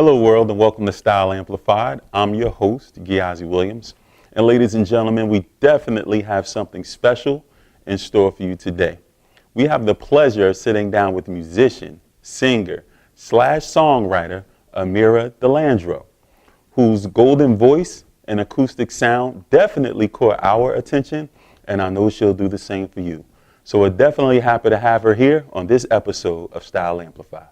Hello world and welcome to Style Amplified. I'm your host, Gyasi Williams. And ladies and gentlemen, we definitely have something special in store for you today. We have the pleasure of sitting down with musician, singer, /songwriter, Ameera Delandro, whose golden voice and acoustic sound definitely caught our attention, and I know she'll do the same for you. So we're definitely happy to have her here on this episode of Style Amplified.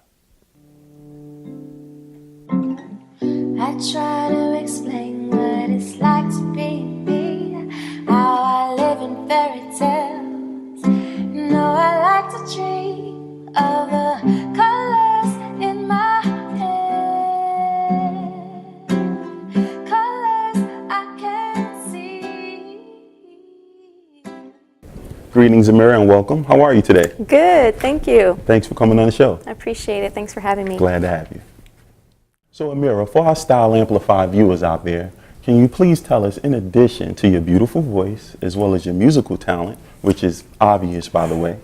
I try to explain what it's like to be me, how I live in fairy tales. No, I like to dream of the colors in my head, colors I can see. Greetings, Amira, and welcome. How are you today? Good, thank you. Thanks for coming on the show. I appreciate it. Thanks for having me. Glad to have you. So Amira, for our Style Amplified viewers out there, can you please tell us, in addition to your beautiful voice, as well as your musical talent, which is obvious by the way,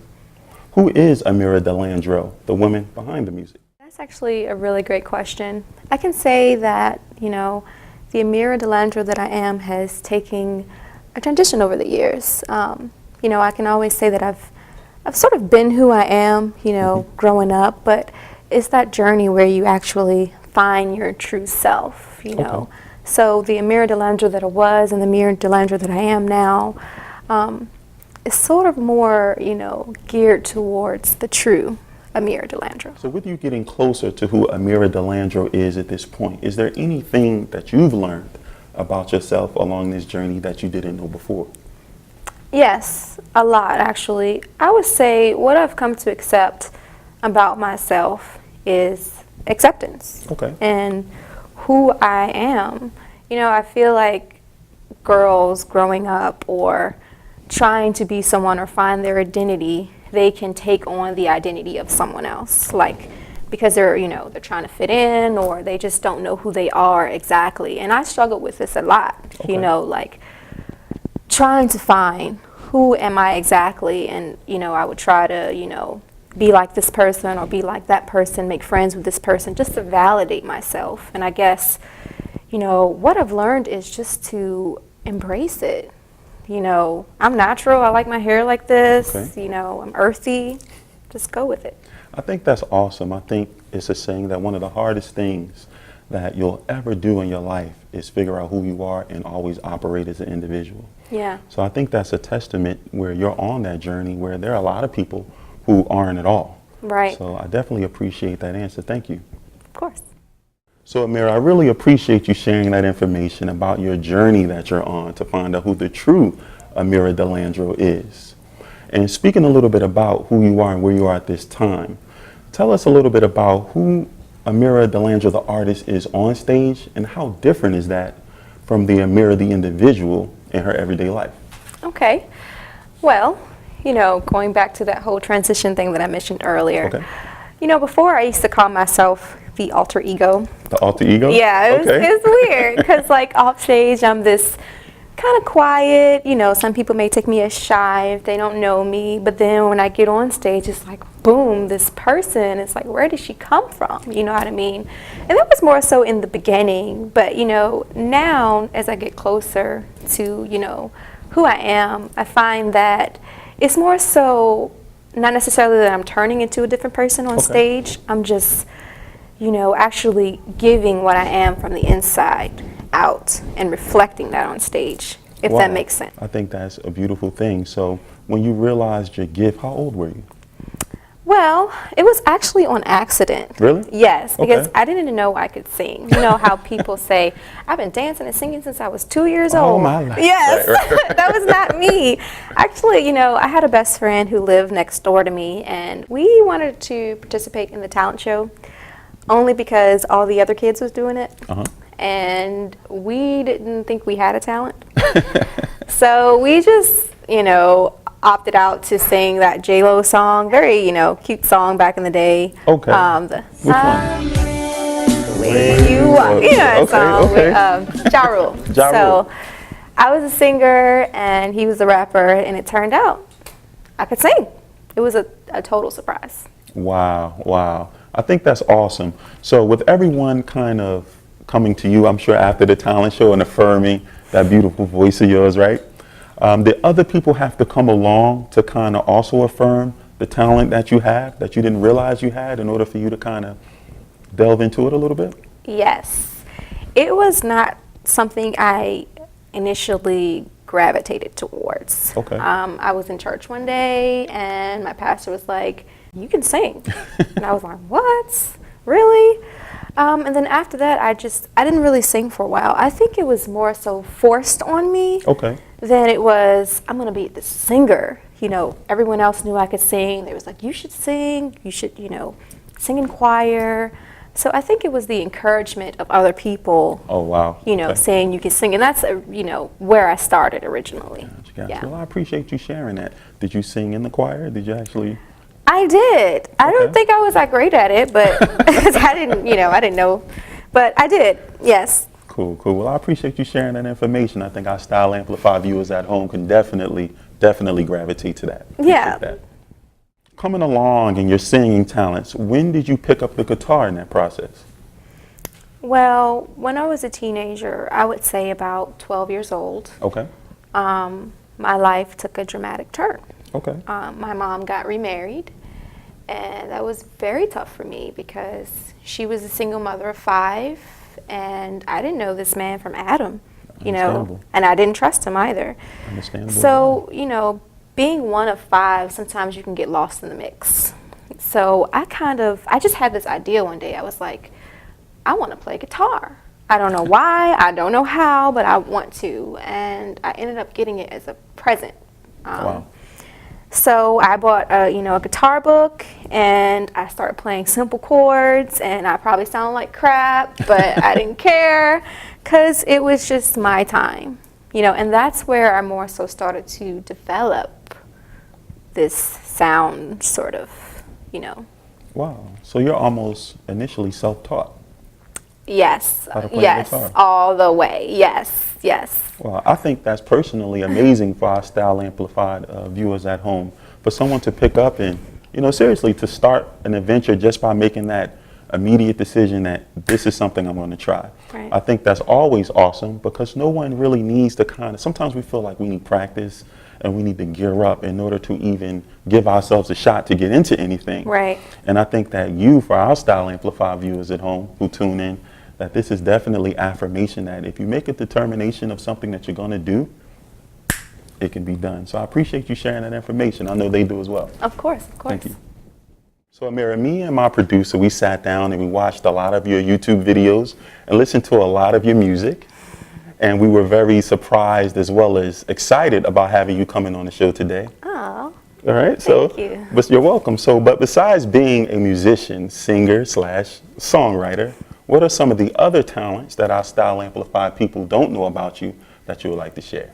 who is Ameera Delandro, the woman behind the music? That's actually a really great question. I can say that, the Ameera Delandro that I am has taken a transition over the years. I can always say that I've sort of been who I am, growing up, but it's that journey where you actually find your true self, Okay. So the Ameera Delandro that I was and the Ameera Delandro that I am now is sort of more, geared towards the true Ameera Delandro. So with you getting closer to who Ameera Delandro is at this point, is there anything that you've learned about yourself along this journey that you didn't know before? Yes, a lot actually. I would say what I've come to accept about myself is acceptance. Okay. And who I am. I feel like girls growing up or trying to be someone or find their identity, they can take on the identity of someone else, like because they're trying to fit in, or they just don't know who they are exactly. And I struggle with this a lot. Okay. Like trying to find who am I exactly, and I would try to be like this person or be like that person, make friends with this person just to validate myself. And I guess, what I've learned is just to embrace it. I'm natural. I like my hair like this. Okay. I'm earthy. Just go with it. I think that's awesome. I think it's a saying that one of the hardest things that you'll ever do in your life is figure out who you are and always operate as an individual. Yeah. So I think that's a testament where you're on that journey where there are a lot of people who aren't at all. Right. So I definitely appreciate that answer. Thank you. Of course. So Amira, I really appreciate you sharing that information about your journey that you're on to find out who the true Ameera Delandro is. And speaking a little bit about who you are and where you are at this time, tell us a little bit about who Ameera Delandro, the artist, is on stage, and how different is that from the Amira, the individual, in her everyday life? Okay. Well, going back to that whole transition thing that I mentioned earlier. Okay. Before I used to call myself the alter ego. The alter ego? Yeah, Okay. it's weird because off stage I'm this kind of quiet, some people may take me as shy if they don't know me, but then when I get on stage it's like boom, this person, it's like where did she come from, you know what I mean? And that was more so in the beginning, but now as I get closer to who I am, I find that it's more so not necessarily that I'm turning into a different person on stage. I'm just, actually giving what I am from the inside out and reflecting that on stage, if that makes sense. I think that's a beautiful thing. So when you realized your gift, how old were you? Well, it was actually on accident. Really? Yes, because Okay. I didn't even know I could sing. You know how people say, I've been dancing and singing since I was 2 years old. Oh, my life. Yes, Right. that was not me. Actually, I had a best friend who lived next door to me, and we wanted to participate in the talent show only because all the other kids was doing it. Uh-huh. And we didn't think we had a talent. So we just, opted out to sing that J-Lo song, very, cute song back in the day. Okay. Which one? You Walk, that song okay. with Ja Rule. Ja Rule. So I was a singer and he was a rapper, and it turned out I could sing. it was a total surprise. Wow, wow. I think that's awesome. So with everyone kind of coming to you, I'm sure after the talent show and affirming that beautiful voice of yours, right? Did other people have to come along to kind of also affirm the talent that you have, that you didn't realize you had, in order for you to kind of delve into it a little bit? Yes. It was not something I initially gravitated towards. Okay. I was in church one day and my pastor was like, "You can sing." And I was like, "What? Really?" And then after that, I didn't really sing for a while. I think it was more so forced on me Okay. than it was, I'm going to be the singer. You know, everyone else knew I could sing. They was like, "You should sing. You should, sing in choir." So I think it was the encouragement of other people, Oh, wow. Okay. saying you can sing. And that's, where I started originally. Gotcha. Yeah. Well, I appreciate you sharing that. Did you sing in the choir? Did you actually? I did. I Okay. don't think I was that great at it, but 'cause I didn't know. But I did, yes. Cool, cool. Well, I appreciate you sharing that information. I think our Style Amplify viewers at home can definitely gravitate to that. Yeah. Appreciate that. Coming along in your singing talents, when did you pick up the guitar in that process? Well, when I was a teenager, I would say about 12 years old, Okay. my life took a dramatic turn. Okay. My mom got remarried, and that was very tough for me because she was a single mother of 5, and I didn't know this man from Adam, Understandable. and I didn't trust him either. Understandable. So, being one of 5, sometimes you can get lost in the mix. So I just had this idea one day. I was like, I want to play guitar. I don't know why, I don't know how, but I want to. And I ended up getting it as a present. Wow. So I bought a guitar book, and I started playing simple chords, and I probably sound like crap, but I didn't care because it was just my time. And that's where I more so started to develop this sound, sort of, Wow. So you're almost initially self-taught. Yes, How to play yes, guitar. all the way, yes, yes. Well, I think that's personally amazing for our Style Amplified viewers at home, for someone to pick up and, seriously, to start an adventure just by making that immediate decision that this is something I'm going to try. Right. I think that's always awesome, because no one really needs to sometimes we feel like we need practice and we need to gear up in order to even give ourselves a shot to get into anything. Right. And I think that for our Style Amplified viewers at home who tune in, that this is definitely affirmation that if you make a determination of something that you're going to do, it can be done. So I appreciate you sharing that information. I know they do as well. Of course, of course. Thank you. So Amira, me and my producer, we sat down and we watched a lot of your YouTube videos and listened to a lot of your music. And we were very surprised as well as excited about having you coming on the show today. Oh, All right. Thank you. But you're welcome. But besides being a musician, singer/songwriter, what are some of the other talents that our Style Amplified people don't know about you that you would like to share?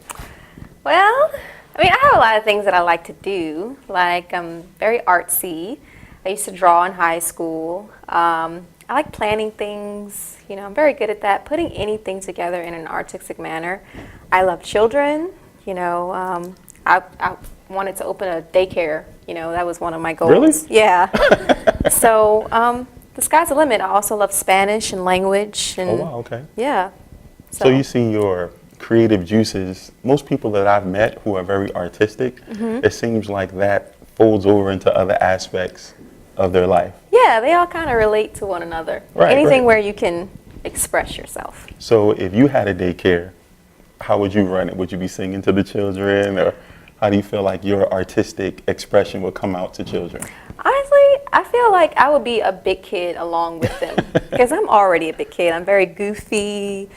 well, I have a lot of things that I like to do. Like, I'm very artsy. I used to draw in high school. I like planning things. I'm very good at that, putting anything together in an artistic manner. I love children. I wanted to open a daycare. That was one of my goals. Really? Yeah. So the sky's the limit. I also love Spanish and language. And Oh, wow, okay. Yeah. So you see your creative juices. Most people that I've met who are very artistic, it seems like that folds over into other aspects of their life. Yeah, they all kind of relate to one another. Right, Anything right. where you can express yourself. So if you had a daycare, how would you run it? Would you be singing to the children, or how do you feel like your artistic expression would come out to children? Honestly, I feel like I would be a big kid along with them because I'm already a big kid. I'm very goofy.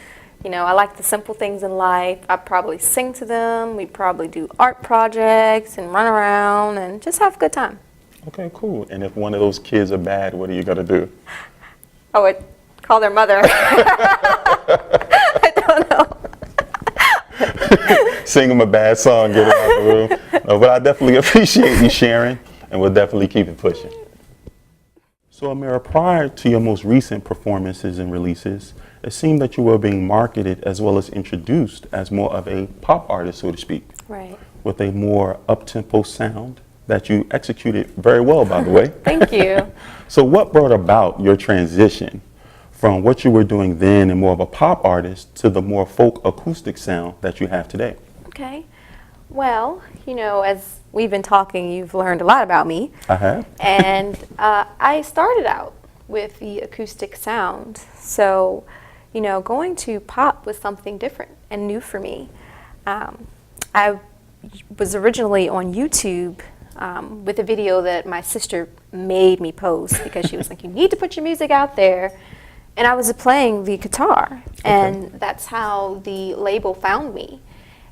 I like the simple things in life. I probably sing to them. We probably do art projects and run around and just have a good time. Okay, cool. And if one of those kids are bad, what are you going to do? I would call their mother. I don't know. Sing them a bad song, get them out the room. No, but I definitely appreciate you sharing, and we'll definitely keep it pushing. So Amira, prior to your most recent performances and releases, it seemed that you were being marketed as well as introduced as more of a pop artist, so to speak, Right. with a more up-tempo sound that you executed very well, by the way. Thank you. So what brought about your transition from what you were doing then and more of a pop artist to the more folk acoustic sound that you have today? Okay. Well, you know, as we've been talking, you've learned a lot about me. I have. And I started out with the acoustic sound. So, you know, going to pop was something different and new for me. I was originally on YouTube with a video that my sister made me post because she was like, you need to put your music out there. And I was playing the guitar, and that's how the label found me.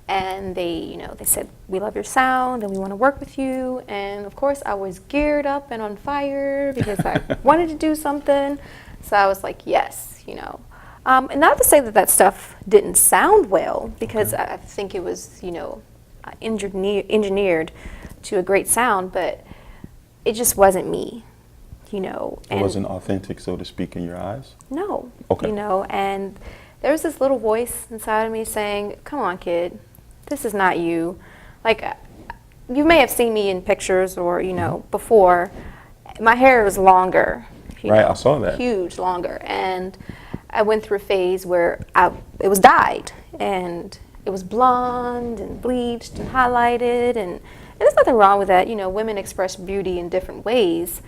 And they, you know, they said, we love your sound and we want to work with you. And of course I was geared up and on fire because I wanted to do something. So I was like, yes, you know. And not to say that that stuff didn't sound well, because I think it was, you know, engineered to a great sound, but it just wasn't me, you know. It wasn't authentic, so to speak, in your eyes? No. Okay. You know, and there was this little voice inside of me saying, come on, kid, this is not you. Like, you may have seen me in pictures or, you know, before. My hair was longer. Right, I saw that. Huge, longer. And I went through a phase where it was dyed, and it was blonde and bleached and highlighted, and there's nothing wrong with that. You know, women express beauty in different ways,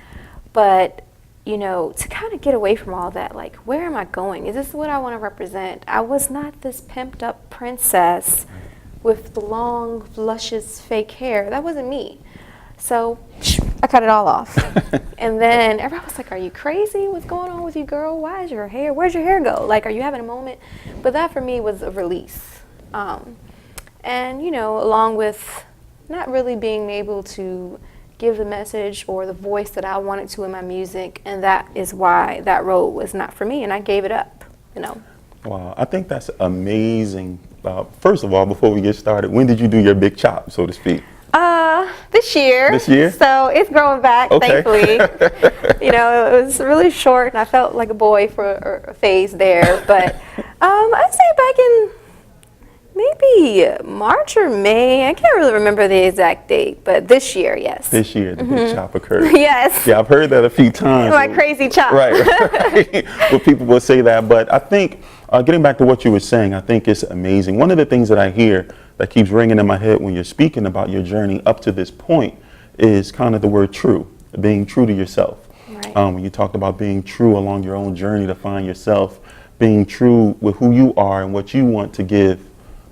but you know, to kind of get away from all that, like, where am I going? Is this what I want to represent? I was not this pimped up princess with the long, luscious, fake hair. That wasn't me. So I cut it all off. And then everyone was like, are you crazy? What's going on with you, girl? Where's your hair go? Like, are you having a moment? But that for me was a release. And, you know, along with not really being able to give the message or the voice that I wanted to in my music, and that is why that road was not for me, and I gave it up, you know. Wow, I think that's amazing. First of all, before we get started, when did you do your big chop, so to speak? This year. This year? So it's growing back, thankfully. You know, it was really short, and I felt like a boy for a phase there. But I'd say back in maybe March or May. I can't really remember the exact date, but this year, yes. This year, the big chop occurred. Yes. Yeah, I've heard that a few times. My crazy chop. Right. Well, people will say that, but I think, getting back to what you were saying, I think it's amazing. One of the things that I hear that keeps ringing in my head when you're speaking about your journey up to this point is kind of the word true, being true to yourself. Right. When you talked about being true along your own journey to find yourself, being true with who you are and what you want to give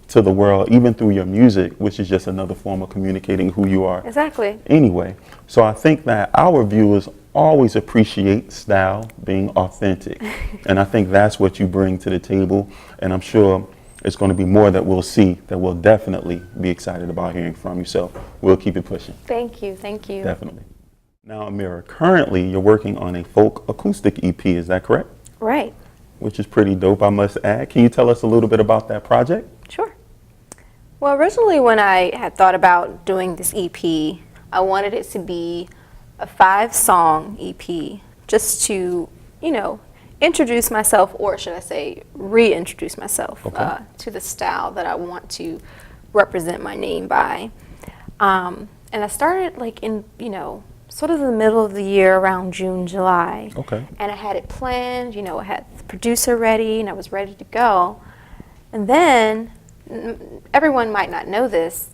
to the world, even through your music, which is just another form of communicating who you are. Exactly. Anyway, so I think that our viewers always appreciate style, being authentic. And I think that's what you bring to the table. And I'm sure it's going to be more that we'll see that we'll definitely be excited about hearing from you. So we'll keep it pushing. Thank you. Thank you. Definitely. Now, Amira, currently you're working on a folk acoustic EP, is that correct? Right. Which is pretty dope, I must add. Can you tell us a little bit about that project? Sure. Well, originally when I had thought about doing this EP, I wanted it to be a 5-song EP, just to, you know, introduce myself, or should I say reintroduce myself to the style that I want to represent my name by. And I started like in, you know, sort of the middle of the year, around June, July. Okay. And I had it planned, you know, I had the producer ready and I was ready to go. And then, everyone might not know this,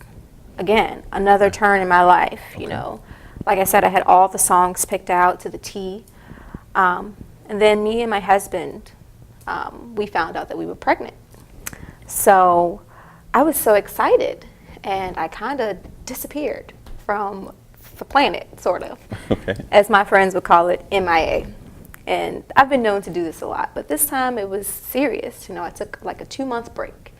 again, another turn in my life, you know. Like I said, I had all the songs picked out to the T. And then me and my husband, we found out that we were pregnant. So I was so excited, and I kind of disappeared from the planet, sort of, as my friends would call it, MIA. And I've been known to do this a lot, but this time it was serious. You know, I took like a 2-month break.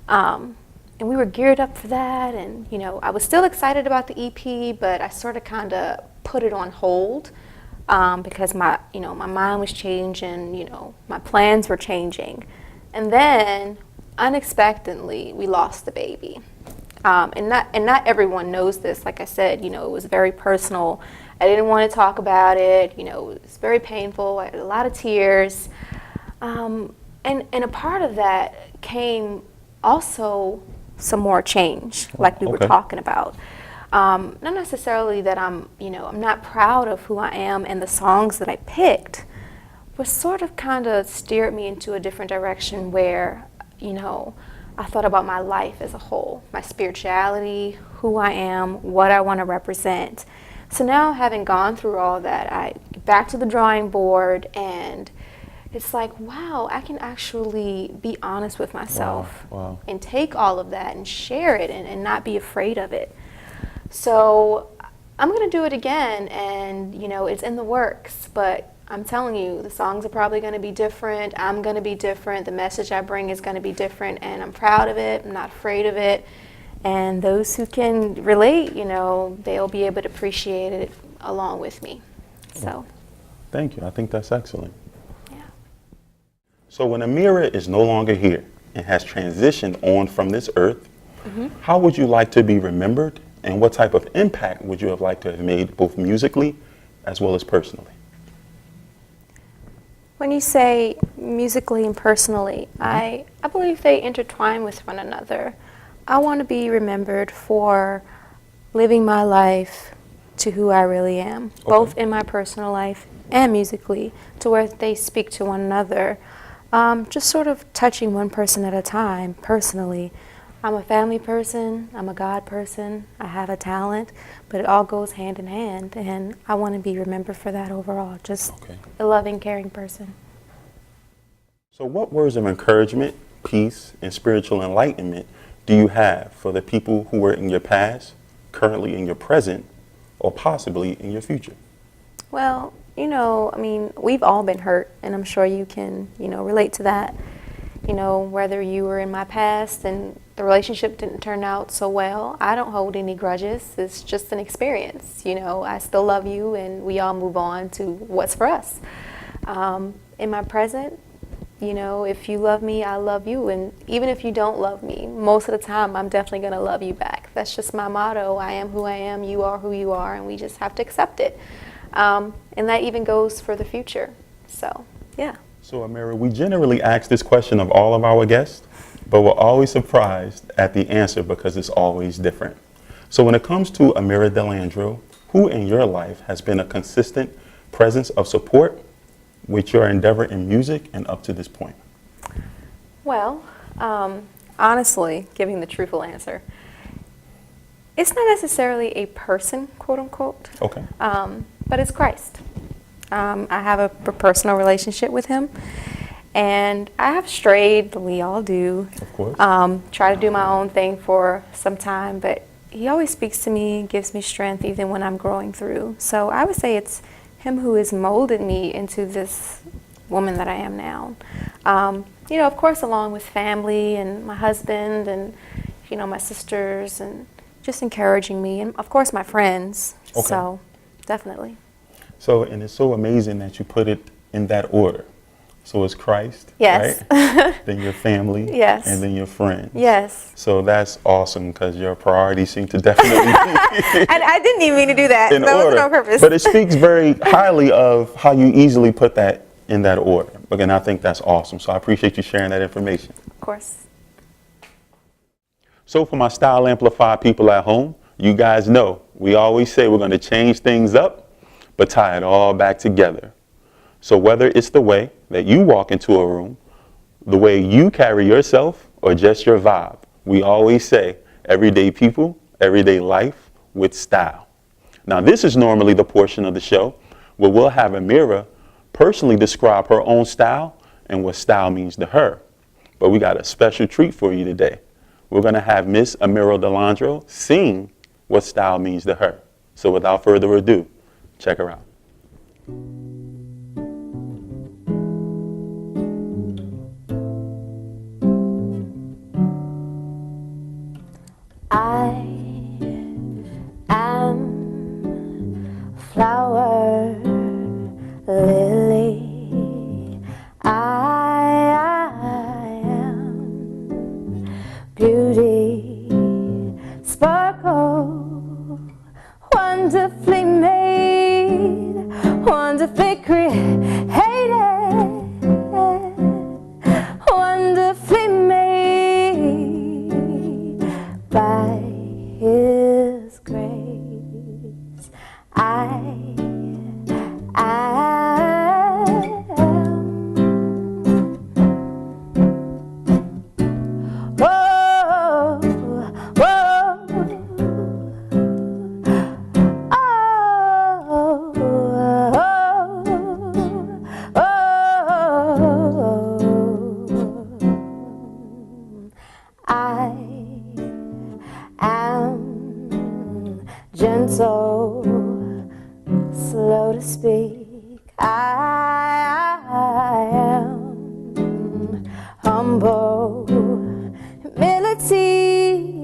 And we were geared up for that, and you know, I was still excited about the EP, but I sort of kind of put it on hold because my mind was changing, you know, my plans were changing. And then unexpectedly we lost the baby. And not everyone knows this. Like I said, you know, it was very personal. I didn't want to talk about it. You know, it was very painful. I had a lot of tears. And a part of that came also some more change, like we were talking about. Not necessarily that I'm not proud of who I am and the songs that I picked, but sort of kind of steered me into a different direction where, I thought about my life as a whole, my spirituality, who I am, what I want to represent. So now, having gone through all that, I get back to the drawing board, and it's like, wow, I can actually be honest with myself. Wow. And take all of that and share it and not be afraid of it. So I'm going to do it again, and it's in the works, but I'm telling you, the songs are probably going to be different. I'm going to be different. The message I bring is going to be different, and I'm proud of it. I'm not afraid of it. And those who can relate, they'll be able to appreciate it along with me. So, thank you. I think that's excellent. yeah. So when Amira is no longer here and has transitioned on from this earth, how would you like to be remembered, and what type of impact would you have liked to have made both musically as well as personally? When you say musically and personally, I believe they intertwine with one another. I want to be remembered for living my life to who I really am, both in my personal life and musically, to where they speak to one another. Just sort of touching one person at a time, personally. I'm a family person, I'm a God person, I have a talent, but it all goes hand in hand, and I want to be remembered for that overall, just a loving, caring person. So what words of encouragement, peace, and spiritual enlightenment do you have for the people who were in your past, currently in your present, or possibly in your future? Well, we've all been hurt, and I'm sure you can, relate to that. Whether you were in my past and the relationship didn't turn out so well, I don't hold any grudges. It's just an experience. I still love you, and we all move on to what's for us. In my present, if you love me, I love you. And even if you don't love me, most of the time, I'm definitely going to love you back. That's just my motto. I am who I am, you are who you are, and we just have to accept it. And that even goes for the future. So, yeah. So, Amira, we generally ask this question of all of our guests, but we're always surprised at the answer because it's always different. So when it comes to Ameera Delandro, who in your life has been a consistent presence of support with your endeavor in music and up to this point? Well, honestly, giving the truthful answer, it's not necessarily a person, quote unquote, but it's Christ. I have a personal relationship with him, and I have strayed, we all do. Of course. Try to do my own thing for some time, but he always speaks to me, gives me strength even when I'm growing through. So I would say it's him who has molded me into this woman that I am now. Of course, along with family and my husband and, my sisters, and just encouraging me, and of course my friends. So definitely. So, and it's so amazing that you put it in that order. So it's Christ, yes, right? Then your family, yes, and then your friends. Yes. So that's awesome because your priorities seem to definitely be I didn't even mean to do that. in that order. wasn't on purpose. But it speaks very highly of how you easily put that in that order. Again, I think that's awesome. So I appreciate you sharing that information. Of course. So for my Style Amplified people at home, you guys know we always say we're going to change things up, but tie it all back together. So whether it's the way that you walk into a room, the way you carry yourself, or just your vibe, we always say everyday people, everyday life with style. Now this is normally the portion of the show where we'll have Amira personally describe her own style and what style means to her. But we got a special treat for you today. We're going to have Miss Ameera Delandro sing what style means to her. So without further ado, check her out. I am flower lily. I am beauty sparkle, wonderfully made, wonderfully created, wonderfully made by His grace. Gentle, slow to speak. I am humble, humility,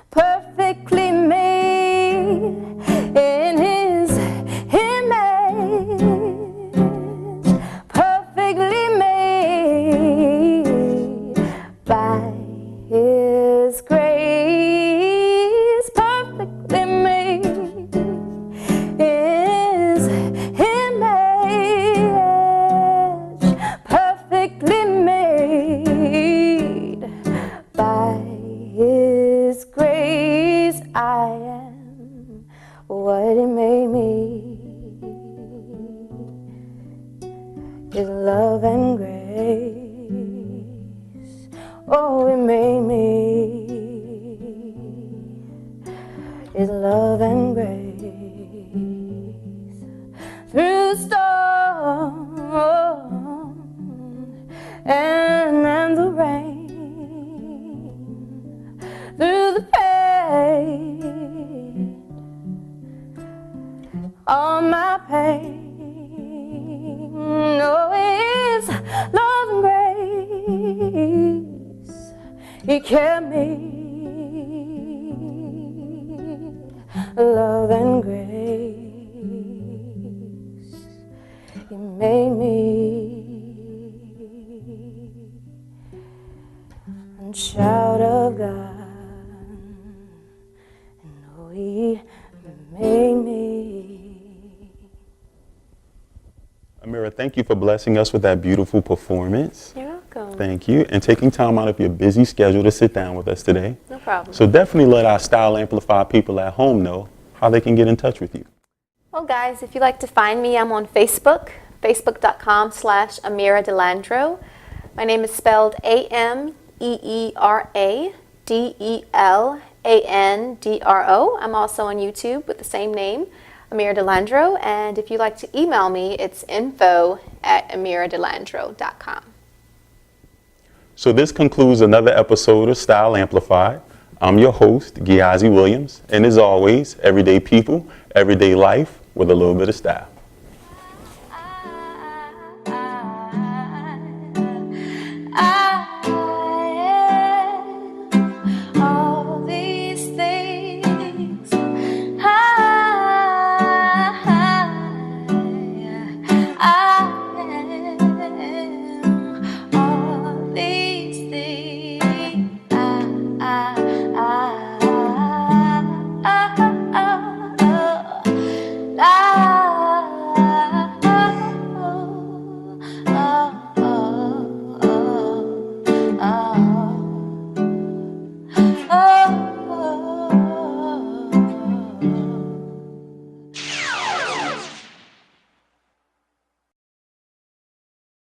perfectly made in His image, perfectly made by His grace, perfectly made His image, perfectly made by His grace. I am what He made me. His love and grace. Oh, He made me. His love and grace. Through the storm and the rain, through the pain, all my pain. Oh, His love and grace, He kept me. Love and grace, He made me. And child of God, and oh, He made me. Amira, thank you for blessing us with that beautiful performance. You're welcome. Thank you. And taking time out of your busy schedule to sit down with us today. No problem. So definitely let our Style Amplified people at home know how they can get in touch with you. Well, guys, if you'd like to find me, I'm on Facebook, facebook.com/Ameera Delandro. My name is spelled AmeeraDelandro. I'm also on YouTube with the same name, Ameera Delandro. And if you'd like to email me, it's info@AmeeraDelandro.com. So this concludes another episode of Style Amplified. I'm your host, Gyasi Williams, and as always, everyday people, everyday life with a little bit of style.